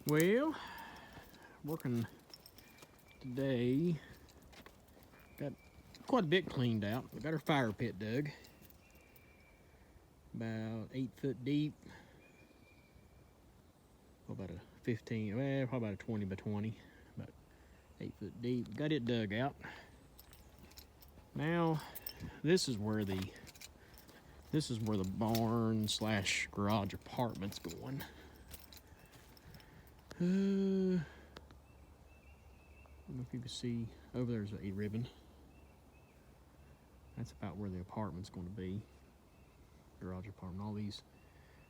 Well, working today. Got quite a bit cleaned out. We got our fire pit dug. About 8 foot deep. About a 15, well, probably about a 20 by 20. About 8 foot deep. Got it dug out. Now, this is where the barn slash garage apartment's going. I don't know if you can see over there's a ribbon. That's about where the apartment's going to be. Garage apartment. All these,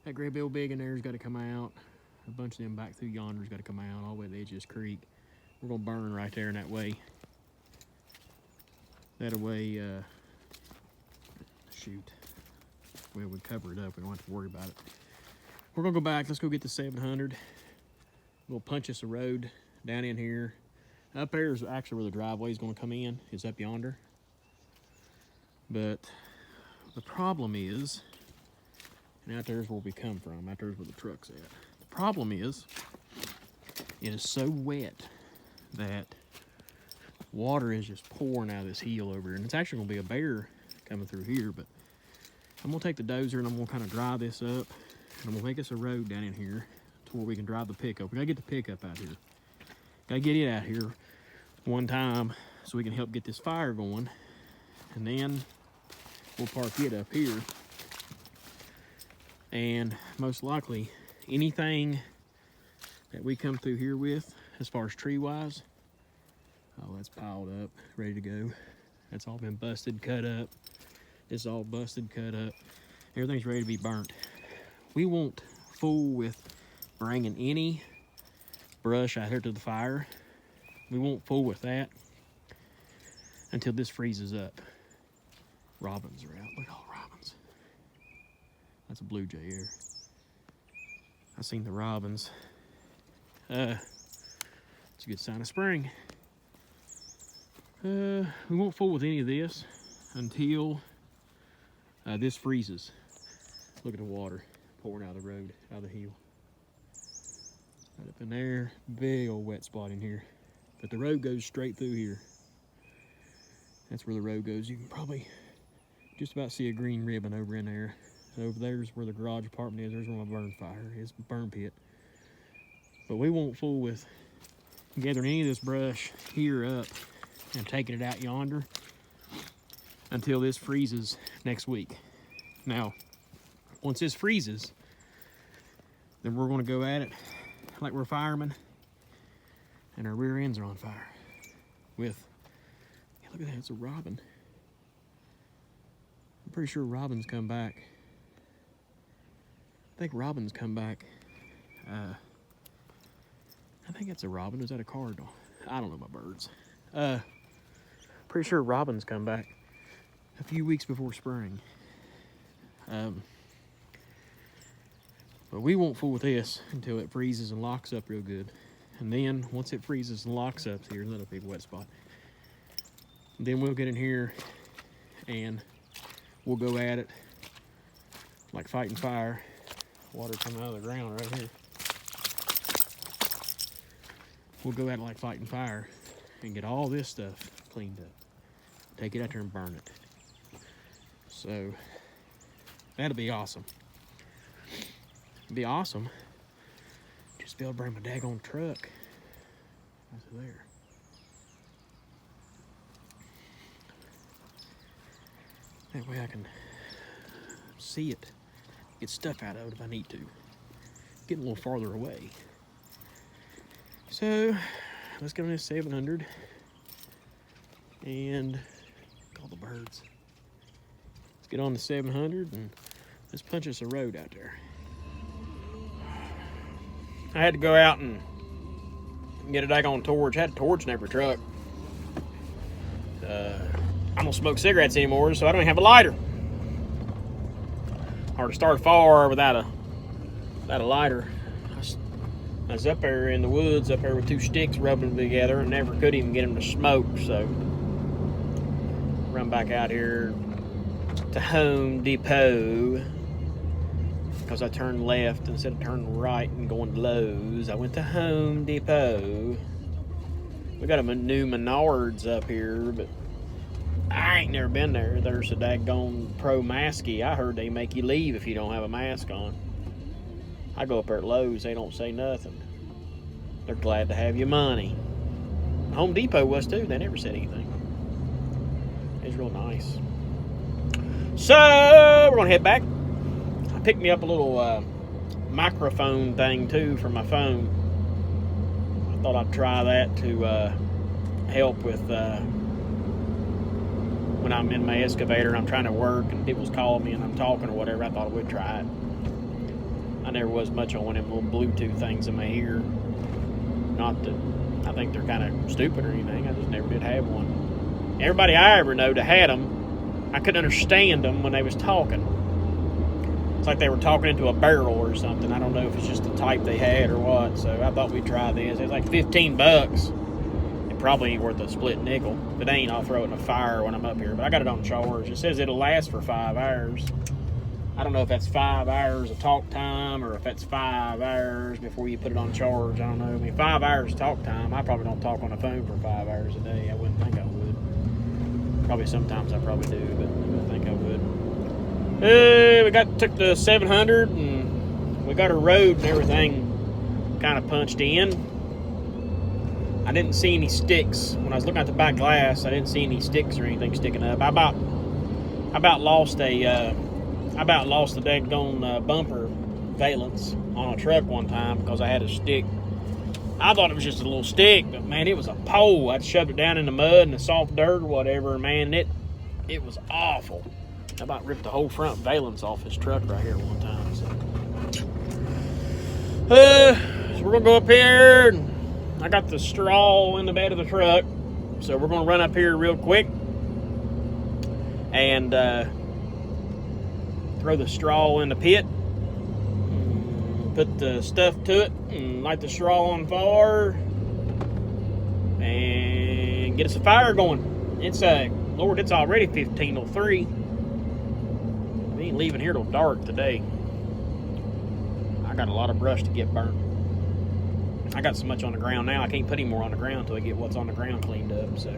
that gray bill big in there's got to come out. A bunch of them back through yonder's got to come out all the way to the edge of this creek. We're going to burn right there in that way. That way, shoot. Well, we cover it up. We don't have to worry about it. We're going to go back. Let's go get the 700. We'll punch us a road down in here. Up there is actually where the driveway is going to come in. It's up yonder. But the problem is, and out there's where we come from. Out there's where the truck's at. The problem is, it is so wet that water is just pouring out of this hill over here. And it's actually going to be a bear coming through here. But I'm going to take the dozer and I'm going to kind of dry this up. And I'm going to make us a road down in here to where we can drive the pickup. We got to get the pickup out here. Got to get it out here one time so we can help get this fire going. And then we'll park it up here. And most likely anything that we come through here with, as far as tree wise, oh, that's piled up, ready to go. That's all been busted, cut up. It's all busted, cut up. Everything's ready to be burnt. We won't fool with bringing any brush out here to the fire. We won't fool with that until this freezes up. Robins are out. Look at all the robins. That's a blue jay here. I seen the robins. It's a good sign of spring. We won't fool with any of this until this freezes. Look at the water pouring out of the road, out of the hill. Right up in there, big old wet spot in here. But the road goes straight through here. That's where the road goes. You can probably just about see a green ribbon over in there. Over there's where the garage apartment is. There's where my burn fire is, burn pit. But we won't fool with gathering any of this brush here up and taking it out yonder until this freezes next week. Now, once this freezes, then we're going to go at it like we're firemen, and our rear ends are on fire. With, yeah, look at that, it's a robin. I'm pretty sure robins come back. I think robins come back. I think it's a robin. Is that a cardinal? I don't know my birds. Pretty sure robins come back a few weeks before spring. But we won't fool with this until it freezes and locks up real good. And then once it freezes and locks up, here's another big wet spot. Then we'll get in here and we'll go at it like fighting fire. Water coming out of the ground right here. We'll go at it like fighting fire and get all this stuff cleaned up. Take it out there and burn it. So that'll be awesome. It'd be awesome. Just be able to bring my daggone truck. That's there. That way I can see it, get stuff out of it if I need to. Get a little farther away. So let's go on this 700 and call the birds. Let's get on the 700 and let's punch us a road out there. I had to go out and get a daggone torch. I had a torch in every truck. I don't smoke cigarettes anymore, so I don't have a lighter. Hard to start a fire without a lighter. I was up there in the woods, up there with two sticks rubbing them together, and never could even get them to smoke. So run back out here to Home Depot. because I turned left instead of turning right and going to Lowe's. I went to Home Depot. We got a new Menards up here, but I ain't never been there. There's a daggone pro masky. I heard they make you leave if you don't have a mask on. I go up there at Lowe's, they don't say nothing. They're glad to have your money. Home Depot was too. They never said anything. It was real nice. So we're gonna head back. I picked me up a little microphone thing too for my phone. I thought I'd try that to help with when I'm in my excavator and I'm trying to work and people's calling me and I'm talking or whatever. I thought I would try it. I never was much on one of them little Bluetooth things in my ear. Not that I think they're kind of stupid or anything. I just never did have one. Everybody I ever knowed that had them, I couldn't understand them when they was talking. It's like they were talking into a barrel or something. I don't know if it's just the type they had or what. So I thought we'd try this. It's like $15. It probably ain't worth a split nickel. If it ain't, I'll throw it in the fire when I'm up here. But I got it on charge. It says it'll last for 5 hours. I don't know if that's 5 hours of talk time or if that's 5 hours before you put it on charge. I don't know. I mean, 5 hours of talk time. I probably don't talk on the phone for 5 hours a day. I wouldn't think I would. Probably sometimes I probably do, but I wouldn't think I would. We took the 700 and we got our road and everything kind of punched in. I didn't see any sticks. When I was looking at the back glass, I didn't see any sticks or anything sticking up. I about lost the daggone bumper valence on a truck one time because I had a stick. I thought it was just a little stick, but man, it was a pole. I'd shoved it down in the mud and the soft dirt or whatever, man, it was awful. I about ripped the whole front valence off this truck right here one time. So we're gonna go up here, and I got the straw in the bed of the truck, so we're gonna run up here real quick and throw the straw in the pit, put the stuff to it, and light the straw on fire, and get us a fire going. It's Lord, it's already 15:03. We ain't leaving here till dark today. I got a lot of brush to get burnt. I got so much on the ground now, I can't put any more on the ground until I get what's on the ground cleaned up. So,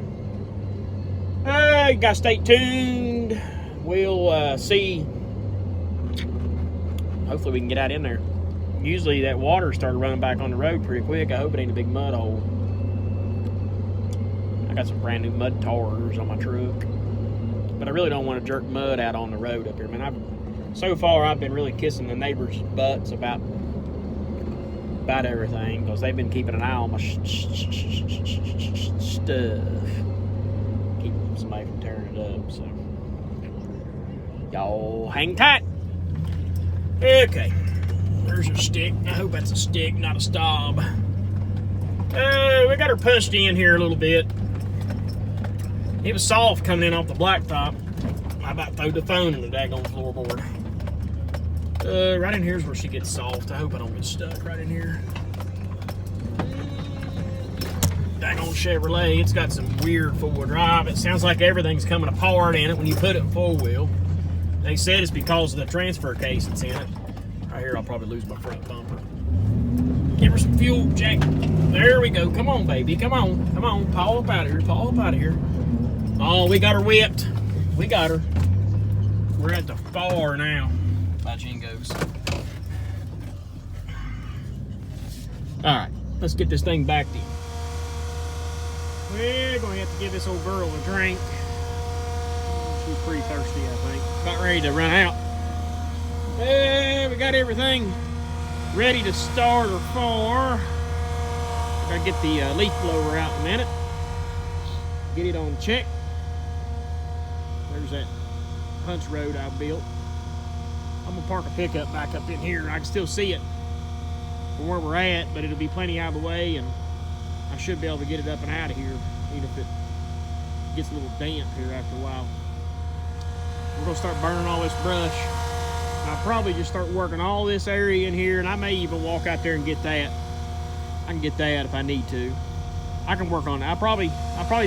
you gotta stay tuned. We'll see. Hopefully we can get out in there. Usually that water started running back on the road pretty quick. I hope it ain't a big mud hole. I got some brand new mud tars on my truck. But I really don't want to jerk mud out on the road up here. Man, so far I've been really kissing the neighbors' butts about everything because they've been keeping an eye on my stuff. Keeping somebody from tearing it up. So y'all hang tight. Okay, there's a stick. I hope that's a stick, not a stub. We got her punched in here a little bit. It was soft coming in off the blacktop. I about threw the phone in the daggone floorboard. Right in here is where she gets soft. I hope I don't get stuck right in here. Daggone Chevrolet, it's got some weird four-wheel drive. It sounds like everything's coming apart in it when you put it in four-wheel. They said it's because of the transfer case that's in it. Right here, I'll probably lose my front bumper. Give her some fuel, Jack. There we go. Come on, baby. Come on. Come on. Paul up out of here. Paul up out of here. Oh, we got her whipped. We got her. We're at the far now. By Jingo's. Alright, let's get this thing back in. We're going to have to give this old girl a drink. She's pretty thirsty, I think. About ready to run out. We got everything ready to start her for. I gotta get the leaf blower out in a minute. Get it on check. There's that punch road I built. I'm gonna park a pickup back up in here. I can still see it from where we're at, but it'll be plenty out of the way, and I should be able to get it up and out of here, even if it gets a little damp here after a while. We're gonna start burning all this brush. I'll probably just start working all this area in here, and I may even walk out there and get that. I can get that if I need to. I can work on it. I'll probably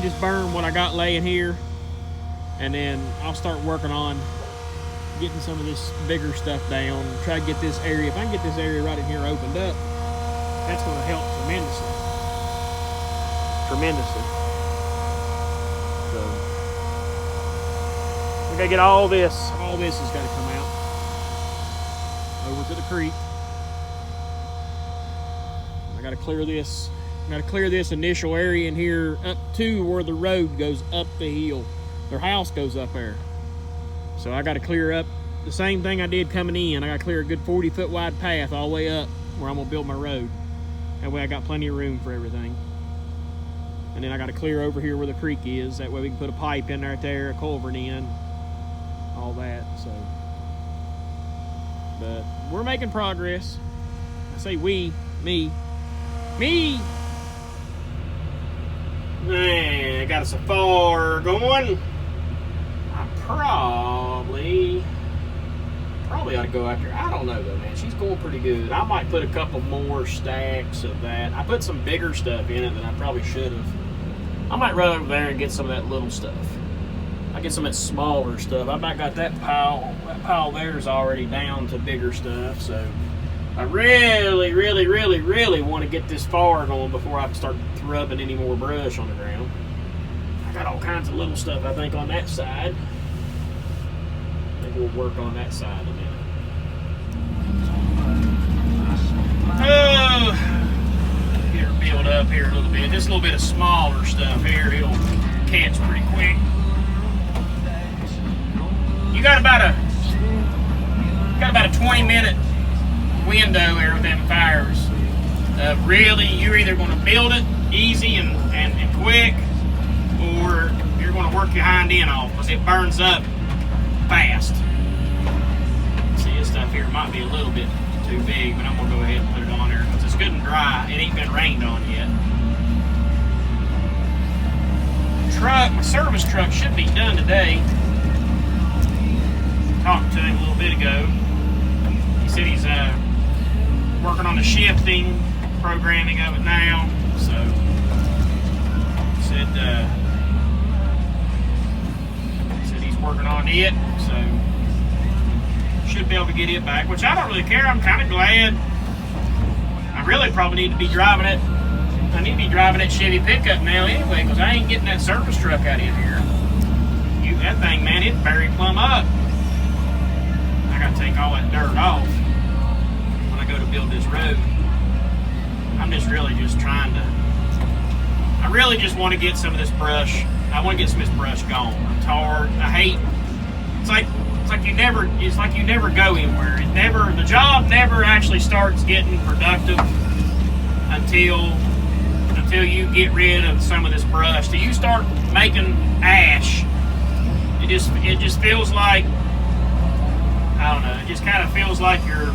just burn what I got laying here, and then I'll start working on getting some of this bigger stuff down. Try to get this area, if I can get this area right in here opened up, that's going to help tremendously. Tremendously. So, we got to get all this has got to come out over to the creek. I got to clear this. I got to clear this initial area in here up to where the road goes up the hill. Their house goes up there. So I got to clear up the same thing I did coming in. I got to clear a good 40-foot wide path all the way up where I'm going to build my road. That way I got plenty of room for everything. And then I got to clear over here where the creek is. That way we can put a pipe in right there, a culvert in, all that. So, but we're making progress. I say we, me. Man, got a safari going. I probably ought to go after. I don't know though, man. She's going pretty good. I might put a couple more stacks of that. I put some bigger stuff in it than I probably should have. I might run over there and get some of that little stuff. I get some of that smaller stuff. I about got that pile. That pile there is already down to bigger stuff. So I really want to get this far going before I start rubbing any more brush on the ground. I got all kinds of little stuff I think on that side. I think we'll work on that side in a minute. Oh, get her build up here a little bit. Just a little bit of smaller stuff here. It'll catch pretty quick. You got about a 20-minute window there with them fires. Really, you're either going to build it easy and quick, or you're going to work your hind end off because it burns up fast. See, this stuff here might be a little bit too big, but I'm going to go ahead and put it on there because it's good and dry. It ain't been rained on yet. My service truck should be done today. Talked to him a little bit ago. He said he's working on the shifting programming of it now. So said he's working on it. So should be able to get it back, which I don't really care. I'm kind of glad. I really probably need to be driving it. I need to be driving that Chevy pickup now anyway, because I ain't getting that service truck out in here. That thing, man, it buried plumb up. I gotta take all that dirt off when I go to build this road. I'm just really just trying to. I really just want to get some of this brush. I want to get some of this brush gone. I'm tired. I hate. It's like you never. It's like you never go anywhere. The job never actually starts getting productive until you get rid of some of this brush. Till you start making ash. It just feels like, I don't know. It just kind of feels like you're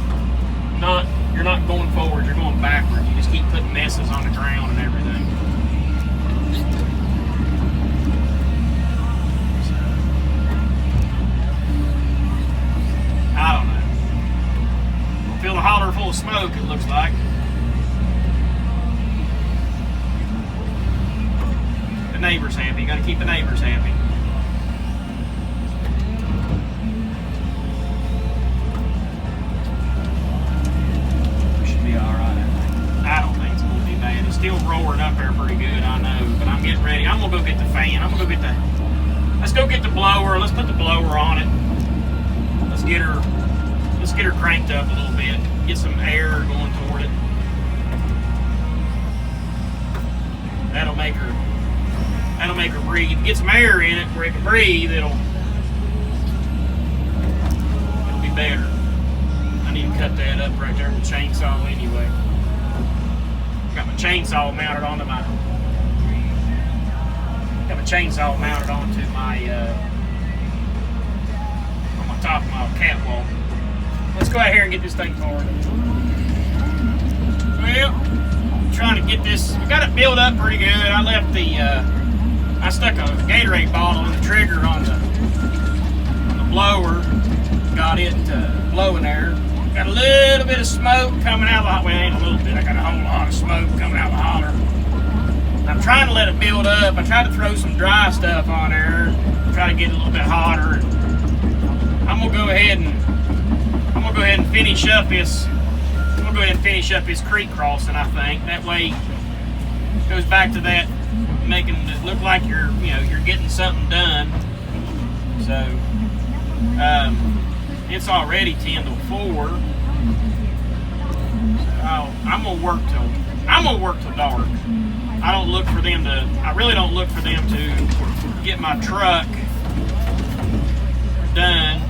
not going forward. You're going backwards. You just keep putting messes on the ground and everything. I don't know. Fill the holler full of smoke, it looks like. The neighbor's happy. You got to keep the neighbors happy. We should be all right. I don't think it's going to be bad. It's still roaring up there pretty good, I know. But I'm getting ready. I'm going to go get the fan. Let's go get the blower. Let's put the blower on it. Let's get her cranked up a little bit. Get some air going toward it. That'll make her breathe. Get some air in it where it can breathe. It'll be better. I need to cut that up right there with the chainsaw anyway. Got my chainsaw mounted onto my. Got my chainsaw mounted onto my on my top of my catwalk. Let's go out here and get this thing forward. Well, trying to get this. We got it built up pretty good. I left the. I stuck a Gatorade bottle in the trigger on the blower. Got it blowing there. Got a little bit of smoke coming out of the. Well, ain't a little bit. I got a whole lot of smoke coming out of the holler. I'm trying to let it build up. I tried to throw some dry stuff on there. Try to get it a little bit hotter. I I'm gonna go ahead and finish up this. I'm gonna go ahead and finish up this creek crossing. I think that way it goes back to that, making it look like you're getting something done. So it's already 10 to 4. So I'm gonna work till dark. I really don't look for them to get my truck done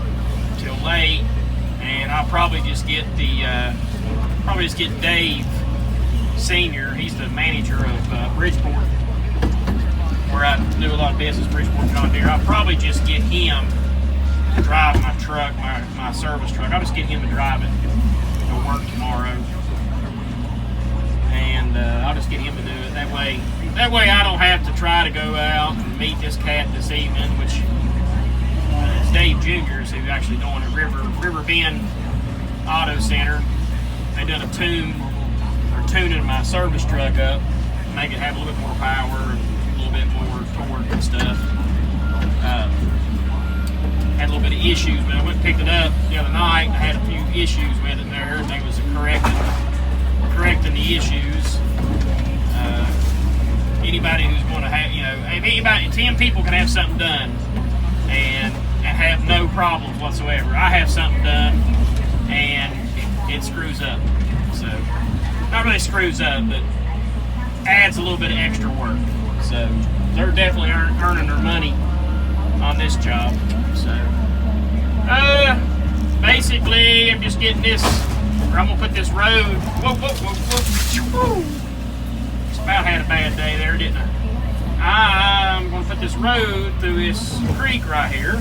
till late, and I'll probably just get Dave Senior. He's the manager of Bridgeport, where I do a lot of business, Bridgeport, John Deere. I'll probably just get him to drive my truck, my service truck. I'll just get him to drive it to work tomorrow, and I'll just get him to do it. That way I don't have to try to go out and meet this cat this evening, which is Dave Jr.'s who's actually doing it. River Bend Auto Center. They done tuning my service truck up, make it have a little bit more power and a little bit more torque and stuff. Had a little bit of issues, but I went and picked it up the other night. I had a few issues with it there, and they was correcting the issues. Anybody who's going to have, 10 people can have something done and have no problems whatsoever. I have something done and it screws up. So, not really screws up, but adds a little bit of extra work. So, they're definitely earning their money on this job. So, basically, I'm just getting this, or I'm going to put this road, whoa. About had a bad day there, didn't I? I'm going to put this road through this creek right here,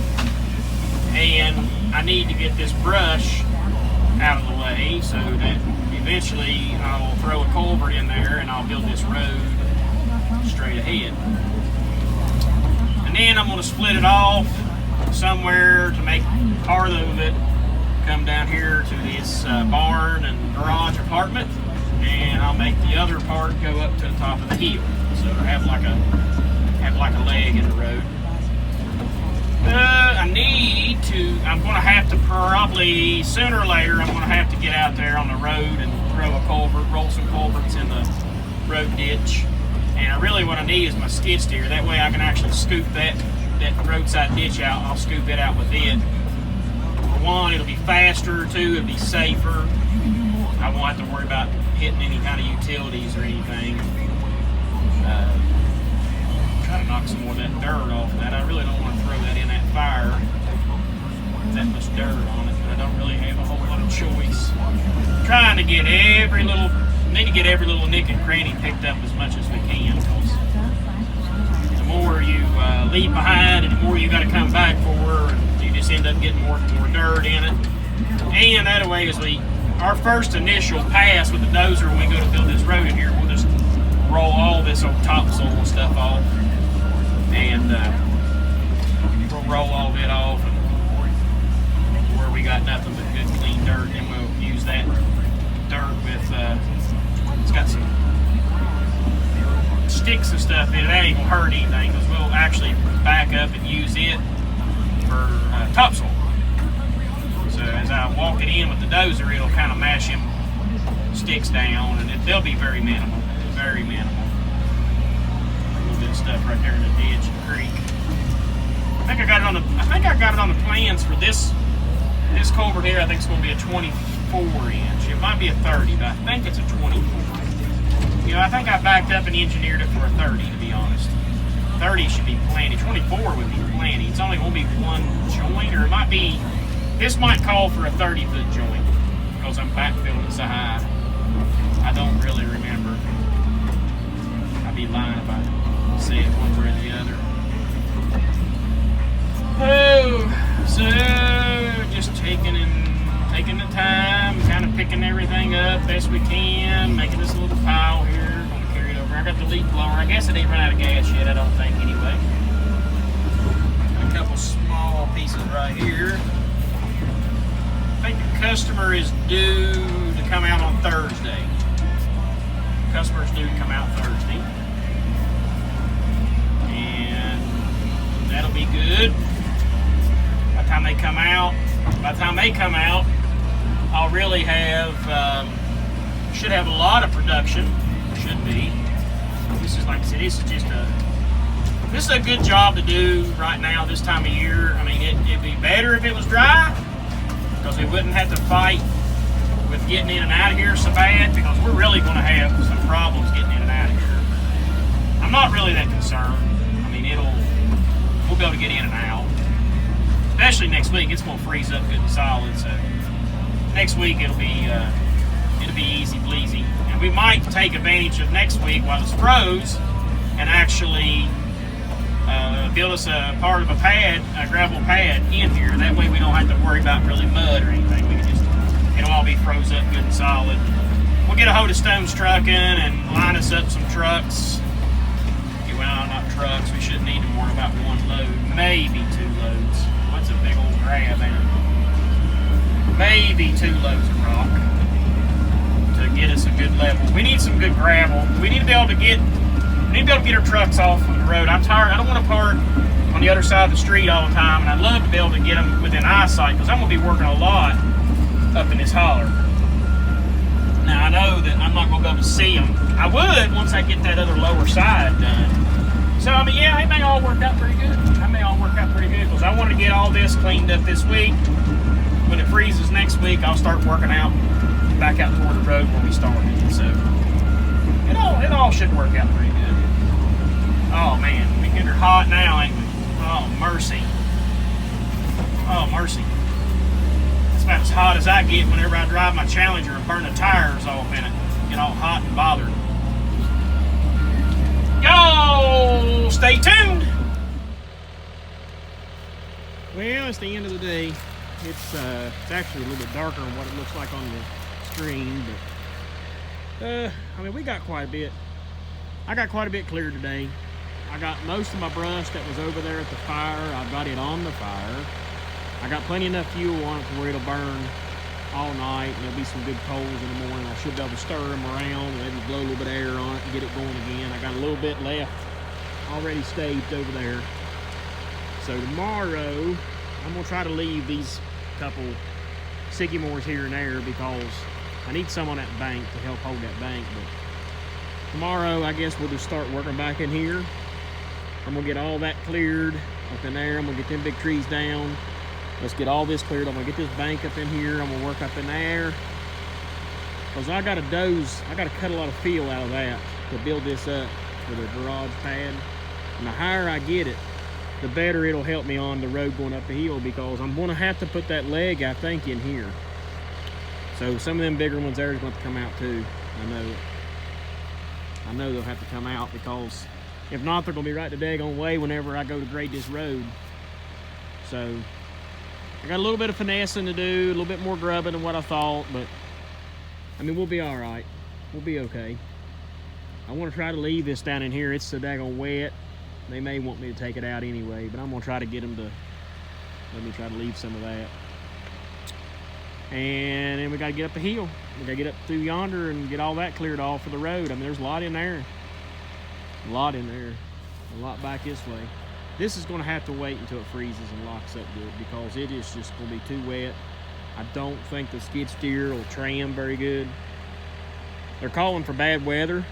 and I need to get this brush out of the way so that eventually I'll throw a culvert in there and I'll build this road straight ahead. And then I'm going to split it off somewhere to make part of it come down here to this barn and garage apartment, and I'll make the other part go up to the top of the hill, so I have like a leg in the road. I'm going to have to probably, sooner or later, I'm going to have to get out there on the road and throw a culvert, roll some culverts in the road ditch. And really what I need is my skid steer. That way I can actually scoop that roadside ditch out. I'll scoop it out with it. For one, it'll be faster. Two, it'll be safer. I won't have to worry about hitting any kind of utilities or anything. Try to knock some more of that dirt off that. I really don't want to throw that in that fire. That much dirt on it, but I don't really have a whole lot of choice. I'm trying to get every little nick and cranny picked up as much as we can, because the more you leave behind and the more you got to come back for, and you just end up getting more and more dirt in it. And that way, as our first initial pass with the dozer when we go to build this road in here, we'll just roll all this old topsoil and stuff off, and we'll roll all of it off, and where we got nothing but good clean dirt, and we'll use that dirt with it's got some sticks and stuff in it. That ain't gonna hurt anything, because we'll actually back up and use it for topsoil. So as I walk it in with the dozer, it'll kind of mash them sticks down, and they'll be very minimal. Very minimal. A little bit of stuff right there in the ditch and creek. I think I got it on the plans for this culvert here. I think it's going to be a 24 inch. It might be a 30, but I think it's a 24. You know, I think I backed up and engineered it for a 30, to be honest. 30 should be plenty. 24 would be plenty. It's only going to be one joint, or it might be. This might call for a 30-foot joint because I'm backfilling it so high. I don't really remember. I'd be lying if I say it one way or the other. Oh, so just taking the time, kind of picking everything up best we can, making this little pile here. Gonna carry it over. I got the leaf blower. I guess it ain't run out of gas yet. I don't think anyway. Got a couple small pieces right here. I think the customer is due to come out on Thursday. Customer's due to come out Thursday. And that'll be good. By the time they come out, by the time they come out, I'll really have, should have a lot of production, should be. This is, like I said, this is a good job to do right now this time of year. I mean, it'd be better if it was dry, because we wouldn't have to fight with getting in and out of here so bad, because we're really going to have some problems getting in and out of here. I'm not really that concerned. I mean, we'll be able to get in and out. Especially next week, it's going to freeze up good and solid, so next week it'll be easy breezy. And we might take advantage of next week while it's froze and actually build us a part of a pad, a gravel pad in here. That way we don't have to worry about really mud or anything. We can just, it'll all be froze up good and solid. We'll get a hold of Stone's Trucking and line us up some trucks. Well, not trucks. We shouldn't need more than about one load, maybe 2 loads. What's a big old grab there? Maybe 2 loads of rock to get us a good level. We need some good gravel. We need to be able to get our trucks off of the road. I'm tired. I don't want to park on the other side of the street all the time, and I'd love to be able to get them within eyesight, because I'm going to be working a lot up in this holler. Now, I know that I'm not going to be able to see them. I would once I get that other lower side done. So, I mean, yeah, it may all work out pretty good. Because I want to get all this cleaned up this week. When it freezes next week, I'll start working out back out toward the road where we started. So, it all should work out pretty good. Oh, man, we get her hot now, ain't we? Oh, mercy. Oh, mercy. It's about as hot as I get whenever I drive my Challenger and burn the tires off in it. Get all hot and bothered. Y'all stay tuned. Well, it's the end of the day. It's actually a little bit darker than what it looks like on the screen, but I mean, we got quite a bit. I got quite a bit cleared today. I got most of my brush that was over there at the fire. I got it on the fire. I got plenty enough fuel on it to where it'll burn all night, and there'll be some good coals in the morning. I should be able to stir them around, maybe blow a little bit of air on it and get it going again. I got a little bit left already staged over there. So tomorrow, I'm gonna try to leave these couple sycamores here and there, because I need some on that bank to help hold that bank. But tomorrow, I guess we'll just start working back in here. I'm gonna get all that cleared up in there. I'm gonna get them big trees down. Let's get all this cleared. I'm gonna get this bank up in here. I'm gonna work up in there, because I gotta cut a lot of fill out of that to build this up for the garage pad. And the higher I get it, the better it'll help me on the road going up the hill, because I'm gonna have to put that leg, I think, in here. So some of them bigger ones there is going to come out too. I know they'll have to come out, because if not, they're gonna be right the daggone way whenever I go to grade this road. So I got a little bit of finessing to do, a little bit more grubbing than what I thought, but I mean, we'll be all right. We'll be okay. I want to try to leave this down in here. It's so daggone wet. They may want me to take it out anyway, but I'm gonna try to get them to let me try to leave some of that. And then we got to get up the hill. We got to get up through yonder and get all that cleared off for the road. I mean, there's a lot in there. A lot in there. A lot back this way. This is going to have to wait until it freezes and locks up good, because it is just going to be too wet. I don't think the skid steer will tram very good. They're calling for bad weather,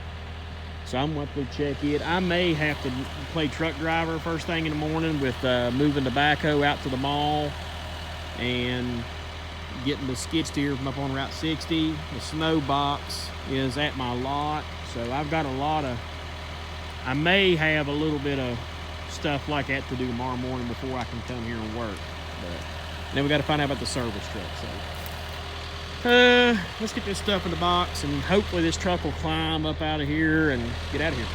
so I'm going to check it. I may have to play truck driver first thing in the morning with moving the backhoe out to the mall and getting the skid steer from up on Route 60. The snow box is at my lot, so I've got a lot of, I may have a little bit of stuff like that to do tomorrow morning before I can come here and work. But then we got to find out about the service truck. So let's get this stuff in the box, and hopefully this truck will climb up out of here and get out of here.